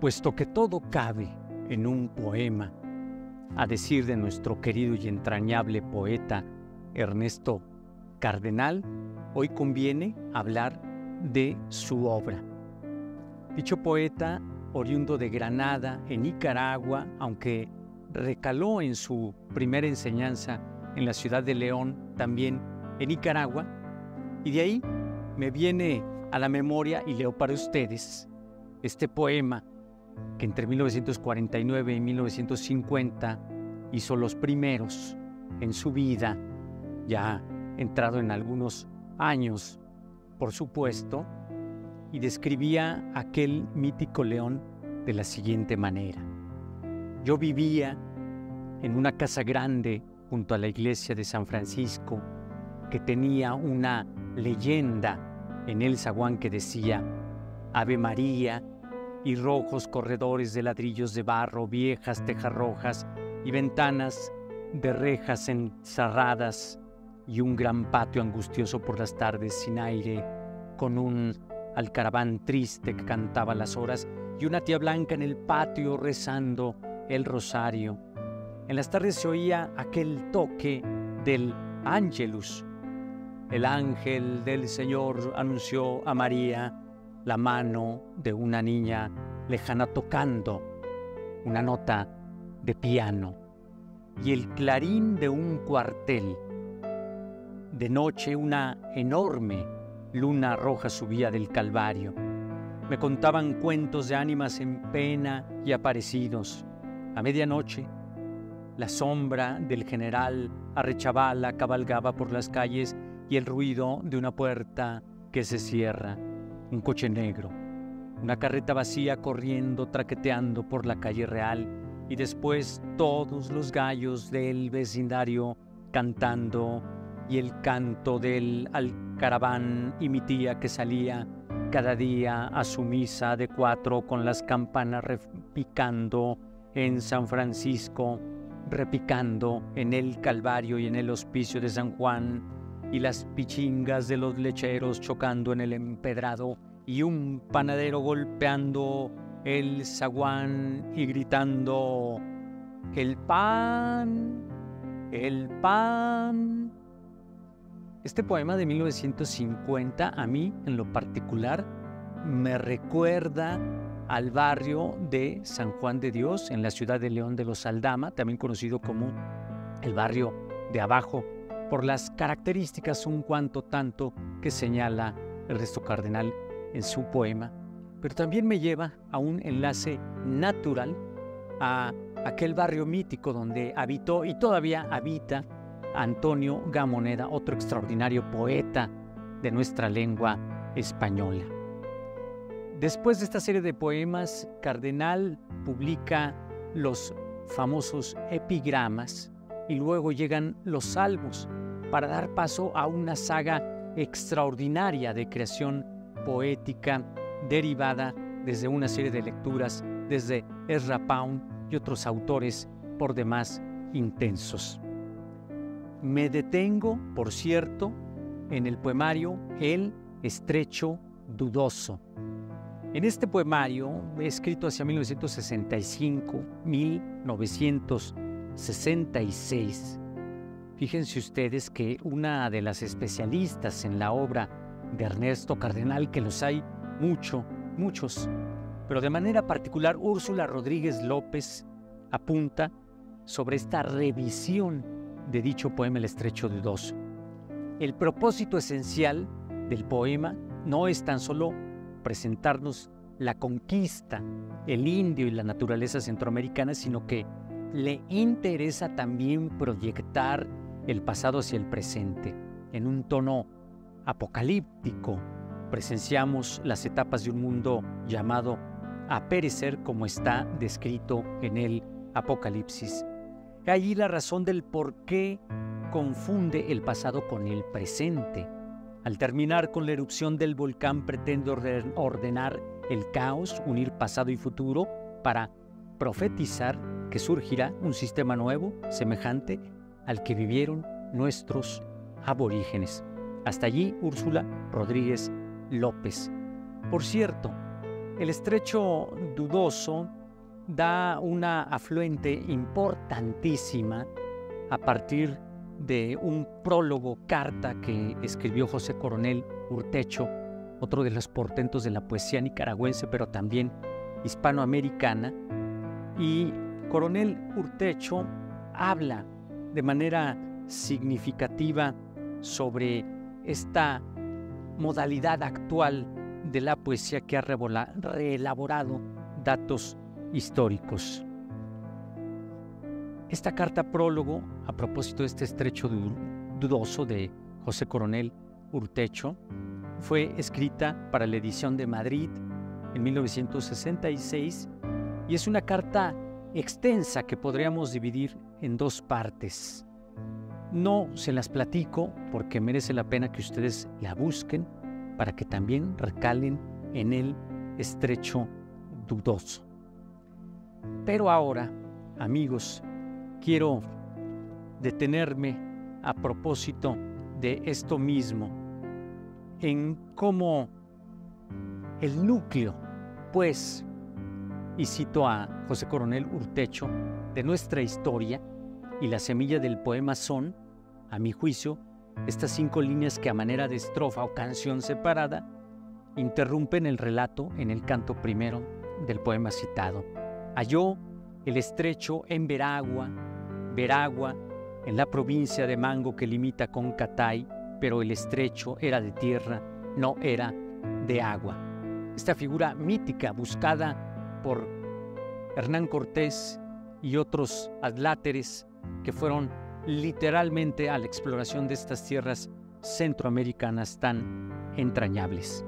puesto que todo cabe en un poema, a decir de nuestro querido y entrañable poeta Ernesto Cardenal, hoy conviene hablar de su obra. Dicho poeta, oriundo de Granada, en Nicaragua, aunque recaló en su primera enseñanza en la ciudad de León, también en Nicaragua, y de ahí me viene a la memoria y leo para ustedes este poema que entre 1949 y 1950 hizo los primeros en su vida, ya entrado en algunos años, por supuesto, y describía aquel mítico León de la siguiente manera. Yo vivía en una casa grande junto a la iglesia de San Francisco que tenía una leyenda en el zaguán que decía Ave María, y rojos corredores de ladrillos de barro, viejas tejas rojas y ventanas de rejas encerradas y un gran patio angustioso por las tardes sin aire, con un alcaraván triste que cantaba las horas y una tía blanca en el patio rezando el rosario. En las tardes se oía aquel toque del Ángelus. El ángel del Señor anunció a María la mano de una niña lejana tocando una nota de piano y el clarín de un cuartel. De noche una enorme luna roja subía del Calvario. Me contaban cuentos de ánimas en pena y aparecidos. A medianoche, la sombra del general Arechavala cabalgaba por las calles y el ruido de una puerta que se cierra. Un coche negro, una carreta vacía corriendo, traqueteando por la calle Real, y después todos los gallos del vecindario cantando, y el canto del alcaraván y mi tía que salía cada día a su misa de 4 con las campanas repicando en San Francisco, repicando en el Calvario y en el Hospicio de San Juan, y las pichingas de los lecheros chocando en el empedrado, y un panadero golpeando el zaguán y gritando el pan, el pan. Este poema de 1950 a mí en lo particular me recuerda al barrio de San Juan de Dios en la ciudad de León de los Aldama, también conocido como el barrio de abajo, por las características un cuanto tanto que señala Ernesto Cardenal en su poema, pero también me lleva a un enlace natural a aquel barrio mítico donde habitó y todavía habita Antonio Gamoneda, otro extraordinario poeta de nuestra lengua española. Después de esta serie de poemas, Cardenal publica los famosos epigramas y luego llegan los salmos para dar paso a una saga extraordinaria de creación poética derivada desde una serie de lecturas desde Ezra Pound y otros autores por demás intensos. Me detengo, por cierto, en el poemario El Estrecho Dudoso. En este poemario, escrito hacia 1966, fíjense ustedes que una de las especialistas en la obra de Ernesto Cardenal, que los hay muchos, pero de manera particular Úrsula Rodríguez López apunta sobre esta revisión de dicho poema El Estrecho Dudoso. El propósito esencial del poema no es tan solo presentarnos la conquista, el indio y la naturaleza centroamericana, sino que le interesa también proyectar el pasado hacia el presente. En un tono apocalíptico, presenciamos las etapas de un mundo llamado a perecer como está descrito en el Apocalipsis. Allí la razón del por qué confunde el pasado con el presente. Al terminar con la erupción del volcán pretende ordenar el caos, unir pasado y futuro para profetizar que surgirá un sistema nuevo, semejante al que vivieron nuestros aborígenes. Hasta allí Úrsula Rodríguez López. Por cierto, El estrecho Dudoso da una afluente importantísima a partir de un prólogo, carta que escribió José Coronel Urtecho, otro de los portentos de la poesía nicaragüense, pero también hispanoamericana. Y Coronel Urtecho habla de manera significativa sobre esta modalidad actual de la poesía que ha reelaborado datos históricos. Esta carta prólogo, a propósito de este estrecho dudoso de José Coronel Urtecho, fue escrita para la edición de Madrid en 1966 y es una carta extensa que podríamos dividir en dos partes. No se las platico porque merece la pena que ustedes la busquen para que también recalen en el estrecho dudoso. Pero ahora, amigos, quiero detenerme a propósito de esto mismo, en cómo el núcleo, pues, y cito a José Coronel Urtecho, de nuestra historia y la semilla del poema son, a mi juicio, estas 5 líneas que a manera de estrofa o canción separada interrumpen el relato en el canto primero del poema citado. Halló el estrecho en Veragua, en la provincia de Mango que limita con Catay, pero el estrecho era de tierra, no era de agua. Esta figura mítica buscada por Hernán Cortés y otros adláteres que fueron literalmente a la exploración de estas tierras centroamericanas tan entrañables.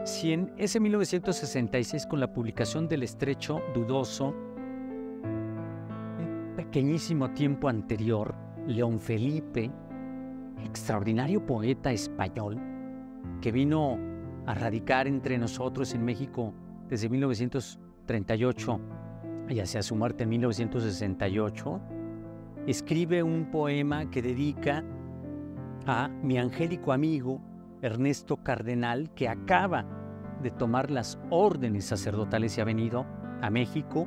Si en ese 1966, con la publicación del estrecho dudoso, un pequeñísimo tiempo anterior, León Felipe, extraordinario poeta español, que vino a radicar entre nosotros en México desde 1938 y hacia su muerte en 1968, escribe un poema que dedica a mi angélico amigo Ernesto Cardenal, que acaba de tomar las órdenes sacerdotales y ha venido a México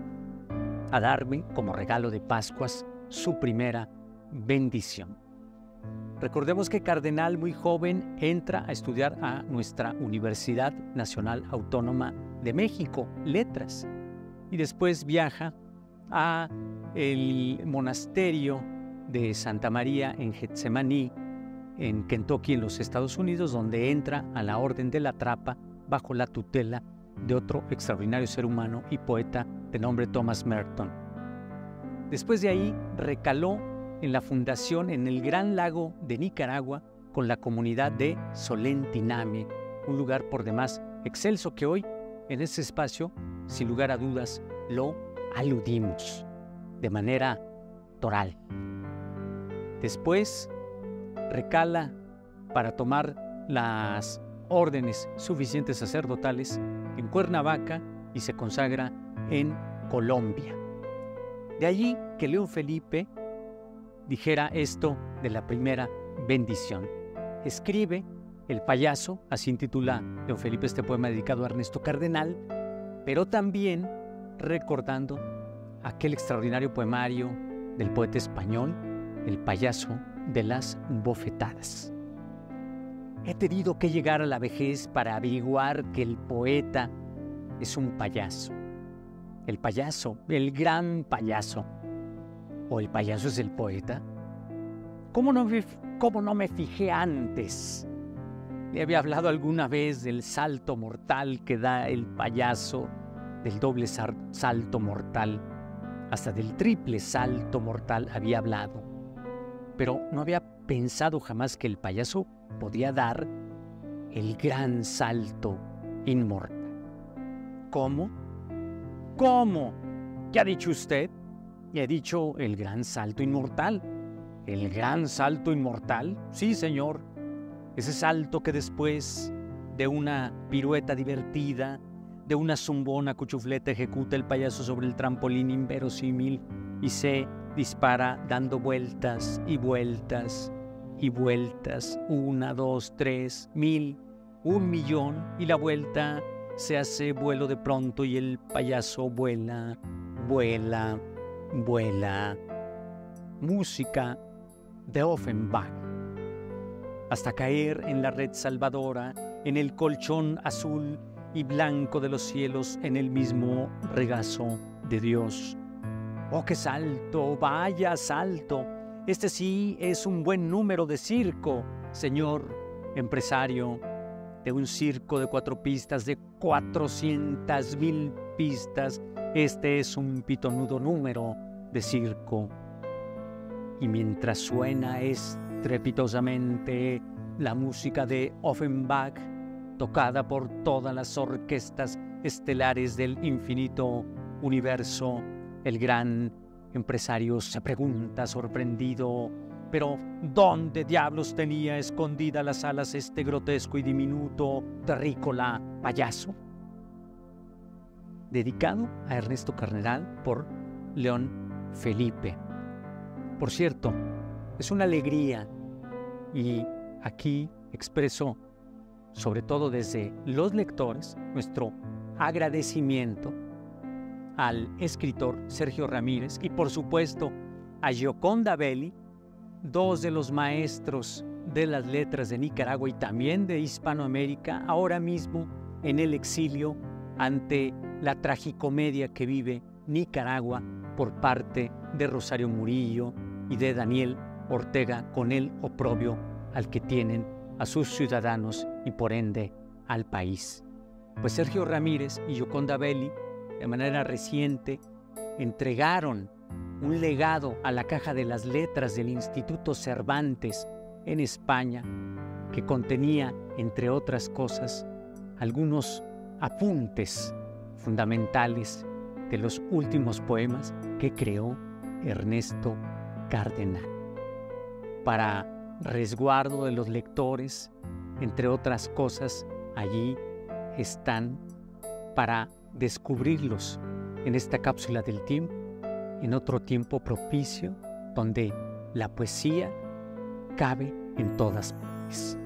a darme como regalo de Pascuas su primera bendición. Recordemos que Cardenal, muy joven, entra a estudiar a nuestra Universidad Nacional Autónoma de México, Letras, y después viaja a el monasterio de Santa María en Getsemaní, en Kentucky, en los Estados Unidos, donde entra a la Orden de la Trapa bajo la tutela de otro extraordinario ser humano y poeta de nombre Thomas Merton. Después de ahí recaló en la fundación en el Gran Lago de Nicaragua con la comunidad de Solentiname, un lugar por demás excelso que hoy en este espacio, sin lugar a dudas, lo aludimos de manera toral. Después recala para tomar las órdenes suficientes sacerdotales en Cuernavaca y se consagra en Colombia. De allí que León Felipe dijera esto de la primera bendición. Escribe El payaso, así intitula León Felipe este poema dedicado a Ernesto Cardenal, pero también recordando aquel extraordinario poemario del poeta español, El payaso de las bofetadas. He tenido que llegar a la vejez para averiguar que el poeta es un payaso. El payaso, el gran payaso. ¿O el payaso es el poeta? ¿Cómo no me fijé antes? Le había hablado alguna vez del salto mortal que da el payaso, del doble salto mortal, hasta del triple salto mortal había hablado. Pero no había pensado jamás que el payaso podía dar el gran salto inmortal. ¿Cómo? ¿Cómo? ¿Qué ha dicho usted? He dicho el gran salto inmortal. ¿El gran salto inmortal? Sí, señor. Ese salto que después de una pirueta divertida, de una zumbona cuchufleta ejecuta el payaso sobre el trampolín inverosímil y se dispara dando vueltas y vueltas y vueltas, 1, 2, 3, 1000, 1 millón y la vuelta se hace vuelo de pronto y el payaso vuela, vuela, vuela. Música de Offenbach. Hasta caer en la red salvadora, en el colchón azul y blanco de los cielos, en el mismo regazo de Dios. ¡Oh, qué salto! ¡Vaya salto! Este sí es un buen número de circo, señor empresario de un circo de 4 pistas, de 400,000 pistas. Este es un pitonudo número de circo. Y mientras suena estrepitosamente la música de Offenbach, tocada por todas las orquestas estelares del infinito universo, el gran empresario se pregunta sorprendido: ¿pero dónde diablos tenía escondidas las alas este grotesco y diminuto terrícola payaso? Dedicado a Ernesto Cardenal por León Felipe. Por cierto, es una alegría, y aquí expreso, sobre todo desde los lectores, nuestro agradecimiento al escritor Sergio Ramírez y por supuesto a Gioconda Belli, 2 de los maestros de las letras de Nicaragua y también de Hispanoamérica, ahora mismo en el exilio ante la tragicomedia que vive Nicaragua por parte de Rosario Murillo y de Daniel Ortega, con el oprobio al que tienen a sus ciudadanos y por ende al país. Pues Sergio Ramírez y Gioconda Belli, de manera reciente, entregaron un legado a la Caja de las Letras del Instituto Cervantes en España, que contenía, entre otras cosas, algunos apuntes fundamentales de los últimos poemas que creó Ernesto Cardenal. Para resguardo de los lectores, entre otras cosas, allí están para descubrirlos en esta cápsula del tiempo, en otro tiempo propicio, donde la poesía cabe en todas partes.